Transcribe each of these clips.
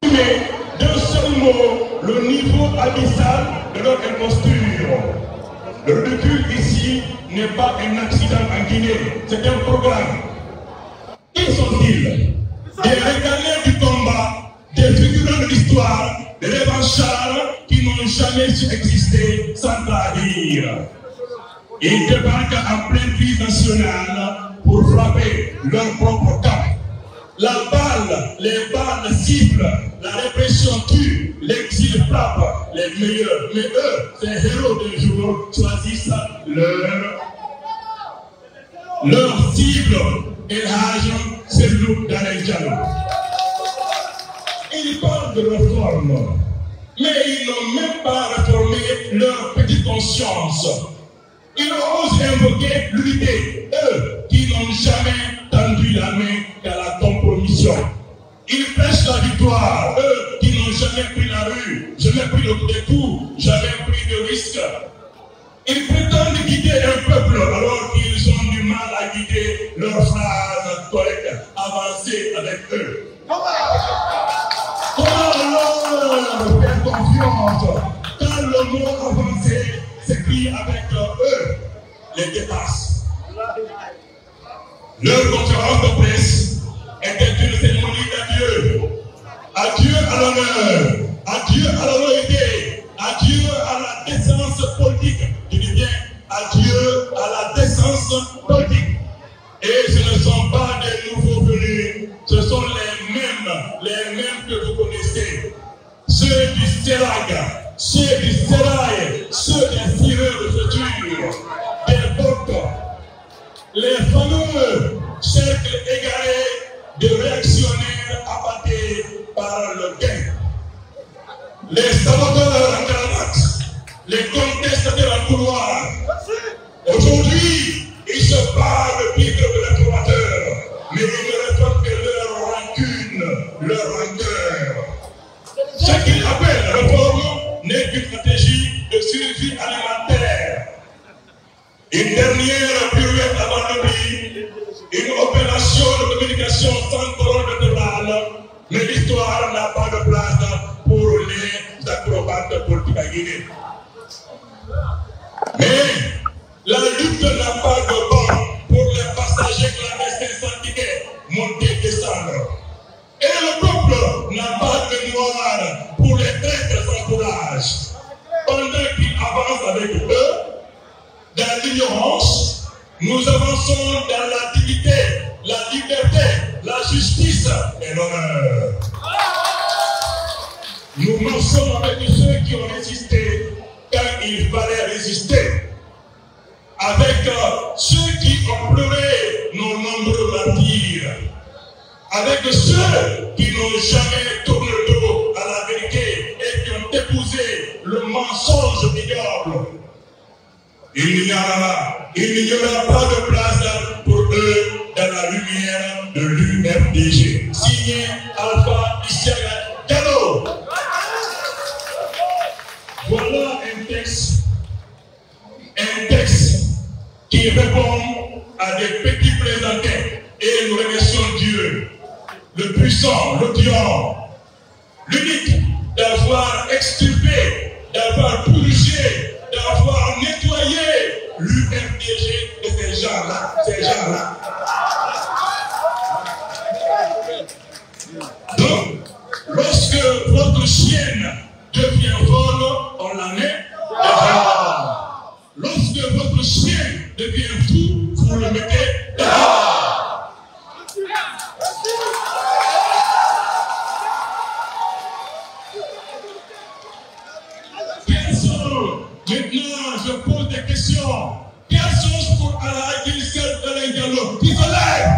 Mais d'un seul mot, le niveau abyssal de leur imposture. Le recul ici n'est pas un accident en Guinée, c'est un programme. Qui sont-ils? Des régalés du combat, des figurants de l'histoire, des revanchards qui n'ont jamais su exister sans trahir. Ils débarquent en pleine crise nationale pour frapper leur propre camp. La balle, les balles ciblent, la répression tue, l'exil frappe les meilleurs. Mais eux, ces héros de jour, choisissent leur cible. Et l'âge, c'est nous dans les dialogues. Ils parlent de réforme, mais ils n'ont même pas réformé leur petite conscience. Ils osent invoquer l'unité, eux qui n'ont jamais tendu la main qu'à la compromission. Ils prêchent la victoire, eux qui n'ont jamais pris la rue, jamais pris des coups, jamais pris de risques. Ils prétendent guider un peuple alors qu'ils ont du mal à guider leurs phrases correctes, avancer avec eux. Comment alors faire confiance quand le mot avancé s'écrit avec eux, les dépasse? Leur conférence de presse était une cérémonie d'adieu. Adieu à l'honneur, adieu à la loyauté, adieu à la décence politique. Je dis bien adieu à la décence politique. Et ce ne sont pas des nouveaux venus, ce sont les mêmes que vous connaissez. Ceux du Séraga, ceux du Sérail, ceux des tireurs de futur, des votes, les fameux cercles égarés de réactionnaires abattés par le gain. Les saboteurs en cravate, les contestataires en couloir. Aujourd'hui, ils se parlent le pied de l'explorateur, mais ils ne réforment que leur rancune, leur rancœur. Ce qu'ils appellent réforme n'est qu'une stratégie de survie alimentaire. Une dernière pirouette avant le pays, une opération de communication sans colonne vertébrale, mais l'histoire n'a pas de place pour les acrobates politiques à Guinée. Mais la lutte n'a pas de banc pour les passagers clandestins sans ticket, monter, descendre. Et le peuple n'a pas de mémoire pour les traîtres sans courage. Pendant qu'ils avancent avec eux, dans l'ignorance, nous avançons dans la dignité, la liberté, la justice et l'honneur. Nous marchons avec ceux qui ont résisté quand il fallait résister. Avec ceux qui ont pleuré nos nombreux martyrs. Avec ceux qui n'ont jamais tourné le dos à la vérité et qui ont épousé le mensonge ignoble. Il n'y aura pas de place pour eux dans la lumière de l'UFDG. Signé Alpha Issa Diallo. Voilà un texte qui répond à des petits présentés et nous remercions Dieu, le puissant, le Dieu, l'unique, d'avoir extirpé, d'avoir purgé, d'avoir nettoyé l'UFDG de ces gens-là, Donc, lorsque votre chienne devient folle, on la met dehors. Lorsque votre chien devient fou, vous le mettez dehors. Quelles sont, maintenant je pose des questions, quelles sont pour Allah qui servent de l'Indiano qui se lève?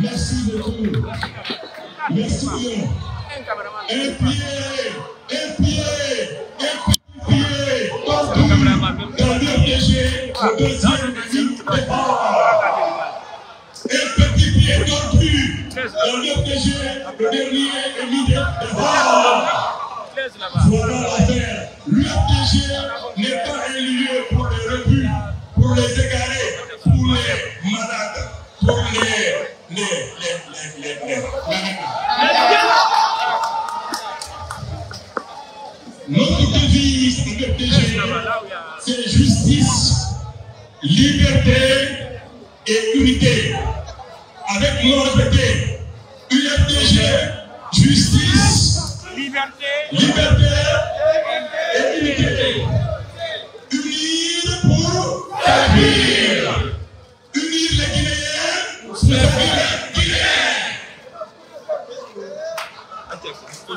Merci beaucoup. Merci bien. Un pied. Partout dans l'UFDG, le deuxième départ. Un petit pied tordu l'UFDG, le dernier élu de voilà l'affaire. L'UFDG n'est pas un lieu pour les rebuts, pour les égarés, pour les malades, pour les Notre devise de l'UFDG, c'est justice, liberté et unité. Avec moi, répétez, UFDG, justice, liberté et unité. Unir pour servir. Unir les Guinéens, servir les Guinéens.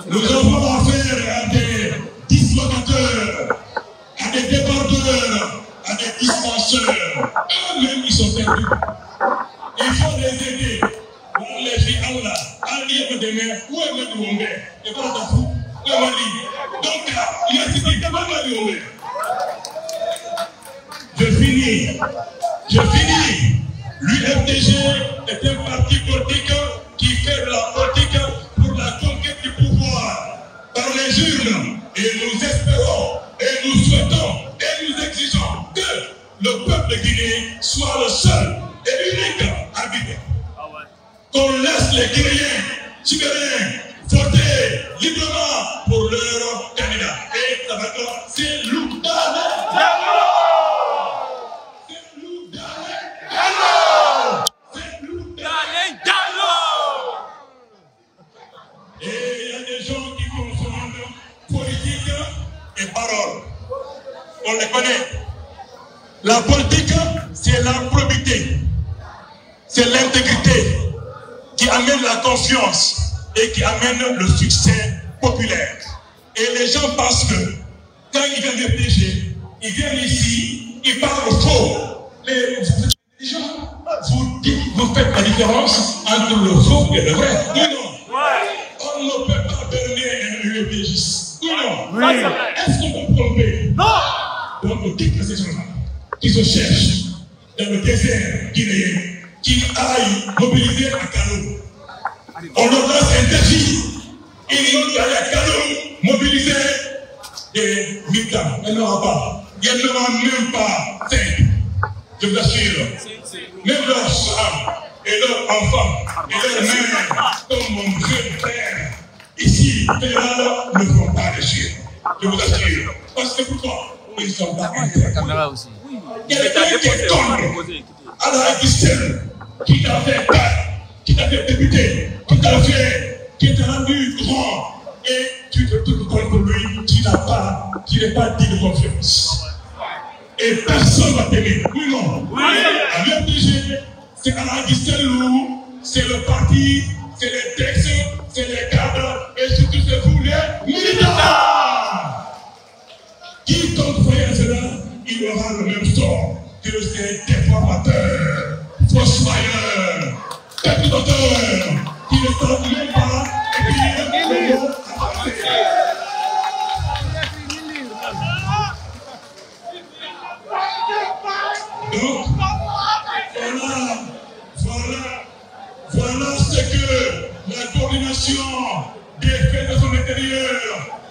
Nous avons affaire à des dislocateurs, à des débordeurs, à des dispenseurs. Eux-mêmes, ils sont perdus. Il faut les aider. Les filles, Allah, Allah, demain, où est le monde? Et pas de fou. Donc, il y a ce qui est pas mal de monde. Je finis. L'UFDG est un parti politique qui fait de la politique pour la conquête du pouvoir par les urnes. Et nous espérons, et nous souhaitons, et nous exigeons que le peuple guinéen soit le seul et unique arbitre. Qu'on laisse les Guinéens souverains voter librement pour leur candidat. Et ça va être, c'est Loukdane. Et il y a des gens qui confondent politique et parole. On les connaît. La politique, c'est la probité, c'est l'intégrité qui amène la confiance et qui amène le succès populaire. Et les gens pensent que quand ils viennent de PG, ils viennent ici, ils parlent faux. Mais les gens, vous faites la différence entre le faux et le vrai. Oui, non. On ne peut pas berner un UFDGiste. Oui, non. Oui. Est-ce qu'on peut tromper? Non. Donc, on dit que ces gens-là qui se cherchent dans le désert guinéen, qui aillent mobiliser à Kano. On leur lance un défi. Ils n'ont qu'à aller à Kano mobiliser des militants. Il n'y en aura pas. Il n'y en aura même pas 5. Je vous assure. Même leurs femmes et leurs enfants et leurs mères, comme mon jeune frère, ici, Péral, ne vont pas réussir. Je vous assure. Parce que pourquoi? Ils ne sont pas intéressés. Quelqu'un qui est tombé à la Guistelle, qui t'a fait peur, qui t'a fait débuter, qui t'a rendu grand, et tu te trouves contre lui, tu n'es pas digne de confiance. Et personne ne va t'aimer. Oui, non. Oui. À l'UFDG, c'est à la Guistelle, c'est le parti, c'est les textes, c'est les cadres, et surtout c'est vous les militants. Qui tombe frère cela, il aura le même sort que ces déformateurs, fossoyeurs, perturbateurs, qui ne savent même pas écrire le mot à passer. Donc, voilà ce que la coordination des faits de son intérieur,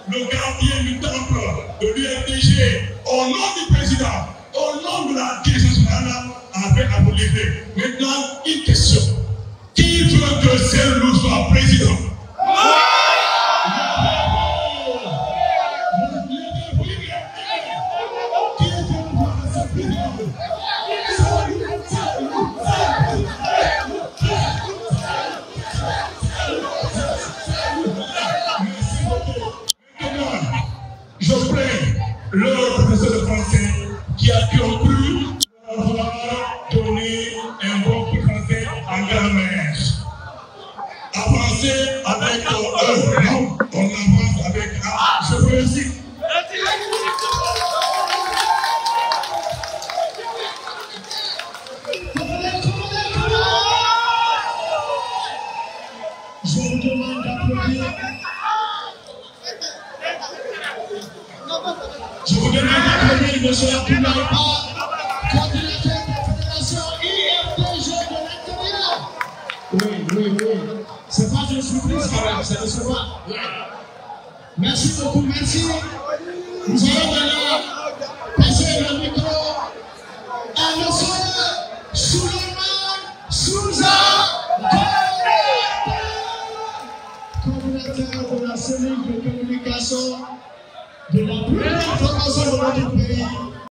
le gardien du temple de l'UFDG, au nom du président, au nom de la direction nationale, avait aboli. Maintenant, une question. Qui veut que Saint-Loup soit président? Je prie le professeur de français qui a cru avoir donné un bon français en grammaire. Avancer avec non, on avance avec A. Je vous remercie. Je vous demande d'applaudir. Je vous demande d'applaudir M. Abdoulaye coordinateur de la Fédération UFDG de l'Intérieur. Oui. surprise quand même, ça ne se voit. Merci beaucoup, merci. Nous allons maintenant passer le micro à monsieur Souleymane Souza, coordinateur de la cellule de communication de la première formation de notre pays.